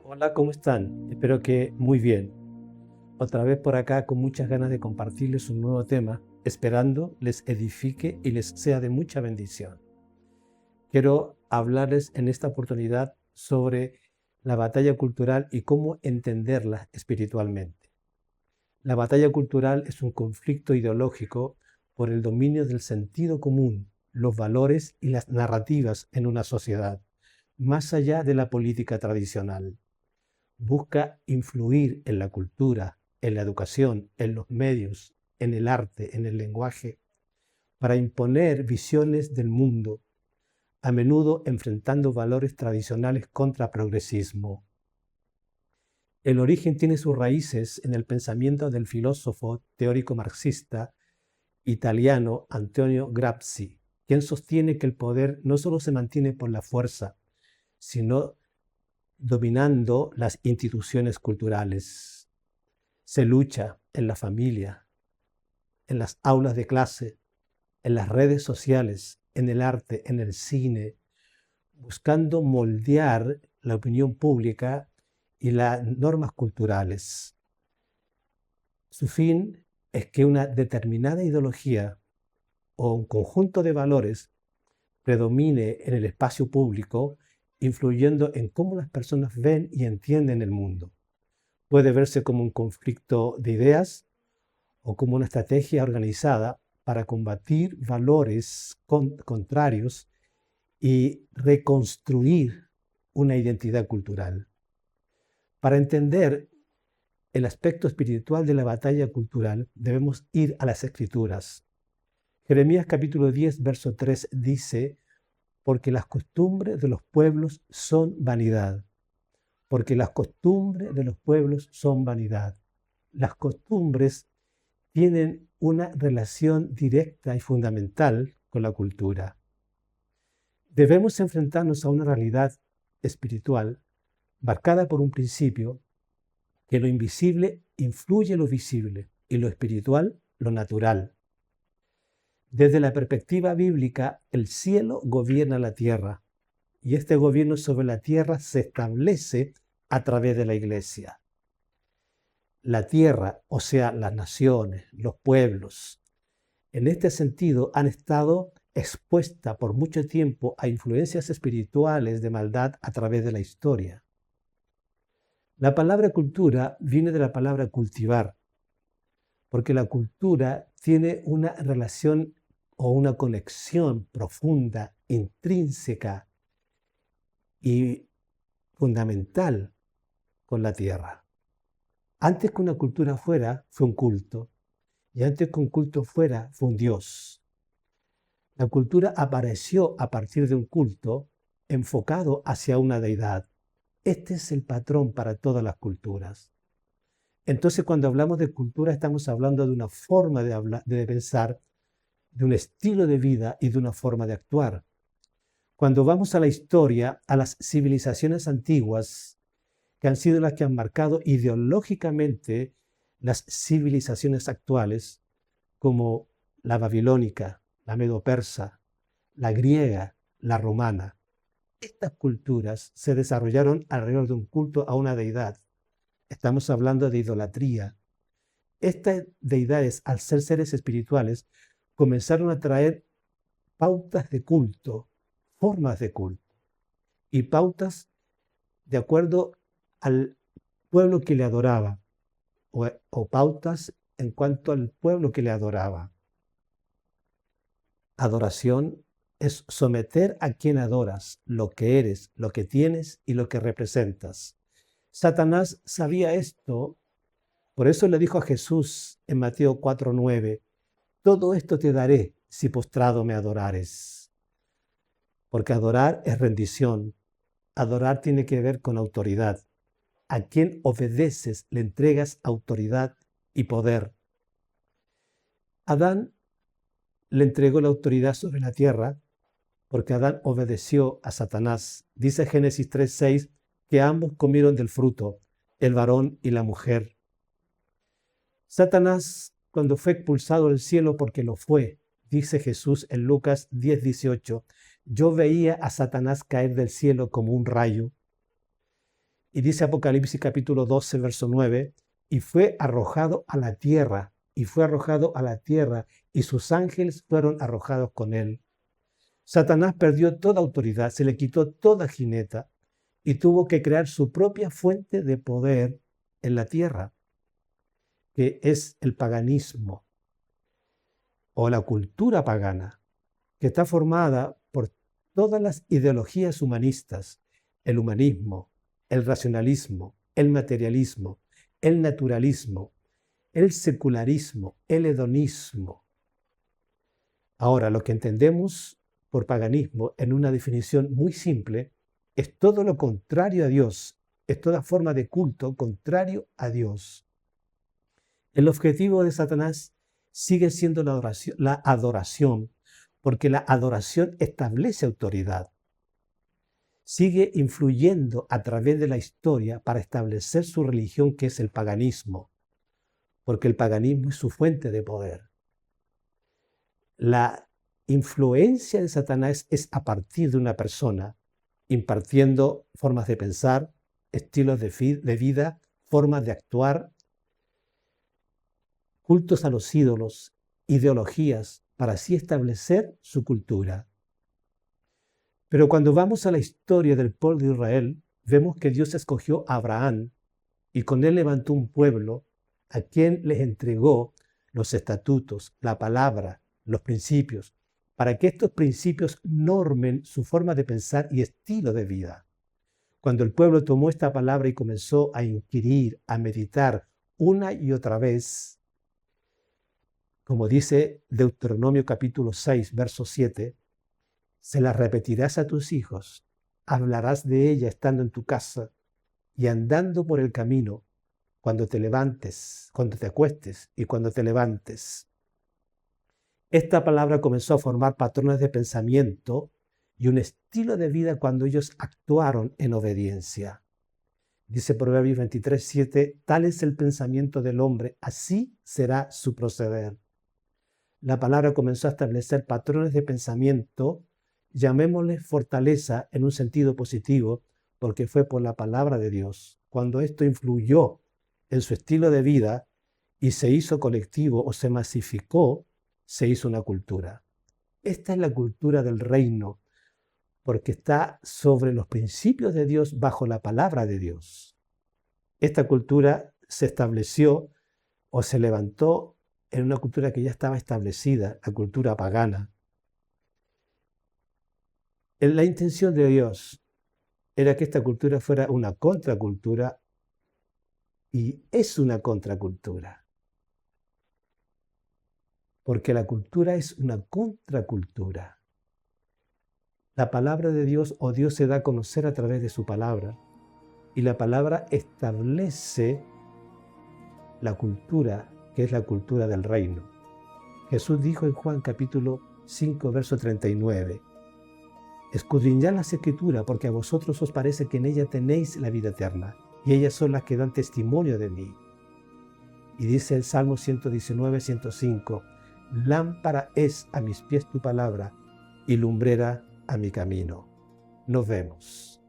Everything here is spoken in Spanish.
Hola, ¿cómo están? Espero que muy bien. Otra vez por acá con muchas ganas de compartirles un nuevo tema, esperando les edifique y les sea de mucha bendición. Quiero hablarles en esta oportunidad sobre la batalla cultural y cómo entenderla espiritualmente. La batalla cultural es un conflicto ideológico por el dominio del sentido común, los valores y las narrativas en una sociedad, más allá de la política tradicional. Busca influir en la cultura, en la educación, en los medios, en el arte, en el lenguaje, para imponer visiones del mundo, a menudo enfrentando valores tradicionales contra progresismo. El origen tiene sus raíces en el pensamiento del filósofo teórico marxista italiano Antonio Gramsci, quien sostiene que el poder no solo se mantiene por la fuerza, sino dominando las instituciones culturales. Se lucha en la familia, en las aulas de clase, en las redes sociales, en el arte, en el cine, buscando moldear la opinión pública y las normas culturales. Su fin es que una determinada ideología o un conjunto de valores predomine en el espacio público, influyendo en cómo las personas ven y entienden el mundo. Puede verse como un conflicto de ideas o como una estrategia organizada para combatir valores contrarios y reconstruir una identidad cultural. Para entender el aspecto espiritual de la batalla cultural, debemos ir a las Escrituras. Jeremías capítulo 10, verso 3 dice: porque las costumbres de los pueblos son vanidad. Porque las costumbres de los pueblos son vanidad. Las costumbres tienen una relación directa y fundamental con la cultura. Debemos enfrentarnos a una realidad espiritual marcada por un principio que lo invisible influye en lo visible y lo espiritual lo natural. Desde la perspectiva bíblica, el cielo gobierna la tierra y este gobierno sobre la tierra se establece a través de la iglesia. La tierra, o sea, las naciones, los pueblos, en este sentido han estado expuestas por mucho tiempo a influencias espirituales de maldad a través de la historia. La palabra cultura viene de la palabra cultivar, porque la cultura tiene una relación o una conexión profunda, intrínseca y fundamental con la tierra. Antes que una cultura fuera, fue un culto, y antes que un culto fuera, fue un Dios. La cultura apareció a partir de un culto enfocado hacia una deidad. Este es el patrón para todas las culturas. Entonces, cuando hablamos de cultura, estamos hablando de una forma de pensar, de un estilo de vida y de una forma de actuar. Cuando vamos a la historia, a las civilizaciones antiguas, que han sido las que han marcado ideológicamente las civilizaciones actuales, como la babilónica, la medo-persa, la griega, la romana. Estas culturas se desarrollaron alrededor de un culto a una deidad. Estamos hablando de idolatría. Estas deidades, al ser seres espirituales, comenzaron a traer pautas de culto, formas de culto y pautas de acuerdo al pueblo que le adoraba o pautas en cuanto al pueblo que le adoraba. Adoración es someter a quien adoras, lo que eres, lo que tienes y lo que representas. Satanás sabía esto, por eso le dijo a Jesús en Mateo 4:9, todo esto te daré si postrado me adorares. Porque adorar es rendición, adorar tiene que ver con autoridad. A quien obedeces le entregas autoridad y poder. Adán le entregó la autoridad sobre la tierra porque Adán obedeció a Satanás. Dice Génesis 3:6 que ambos comieron del fruto, el varón y la mujer. Satanás, cuando fue expulsado del cielo, porque lo fue, dice Jesús en Lucas 10:18, yo veía a Satanás caer del cielo como un rayo. Y dice Apocalipsis capítulo 12, verso 9, y fue arrojado a la tierra, y fue arrojado a la tierra, y sus ángeles fueron arrojados con él. Satanás perdió toda autoridad, se le quitó toda jineta y tuvo que crear su propia fuente de poder en la tierra, que es el paganismo o la cultura pagana, que está formada por todas las ideologías humanistas, el humanismo, el racionalismo, el materialismo, el naturalismo, el secularismo, el hedonismo. Ahora, lo que entendemos por paganismo en una definición muy simple es todo lo contrario a Dios, es toda forma de culto contrario a Dios. El objetivo de Satanás sigue siendo la adoración, porque la adoración establece autoridad. Sigue influyendo a través de la historia para establecer su religión, que es el paganismo, porque el paganismo es su fuente de poder. La influencia de Satanás es a partir de una persona, impartiendo formas de pensar, estilos de vida, formas de actuar, cultos a los ídolos, ideologías, para así establecer su cultura. Pero cuando vamos a la historia del pueblo de Israel, vemos que Dios escogió a Abraham y con él levantó un pueblo a quien les entregó los estatutos, la palabra, los principios, para que estos principios normen su forma de pensar y estilo de vida. Cuando el pueblo tomó esta palabra y comenzó a inquirir, a meditar una y otra vez, como dice Deuteronomio capítulo 6, verso 7, se la repetirás a tus hijos, hablarás de ella estando en tu casa y andando por el camino, cuando te levantes, cuando te acuestes y cuando te levantes. Esta palabra comenzó a formar patrones de pensamiento y un estilo de vida cuando ellos actuaron en obediencia. Dice Proverbios 23, 7, tal es el pensamiento del hombre, así será su proceder. La palabra comenzó a establecer patrones de pensamiento, llamémosle fortaleza en un sentido positivo, porque fue por la palabra de Dios. Cuando esto influyó en su estilo de vida y se hizo colectivo o se masificó, se hizo una cultura. Esta es la cultura del reino, porque está sobre los principios de Dios bajo la palabra de Dios. Esta cultura se estableció o se levantó en una cultura que ya estaba establecida, la cultura pagana. La intención de Dios era que esta cultura fuera una contracultura y es una contracultura. Porque la cultura es una contracultura. La palabra de Dios o Dios se da a conocer a través de su palabra y la palabra establece la cultura que es la cultura del reino. Jesús dijo en Juan capítulo 5, verso 39, escudriñad las Escrituras porque a vosotros os parece que en ella tenéis la vida eterna y ellas son las que dan testimonio de mí. Y dice el Salmo 119, 105, lámpara es a mis pies tu palabra y lumbrera a mi camino. Nos vemos.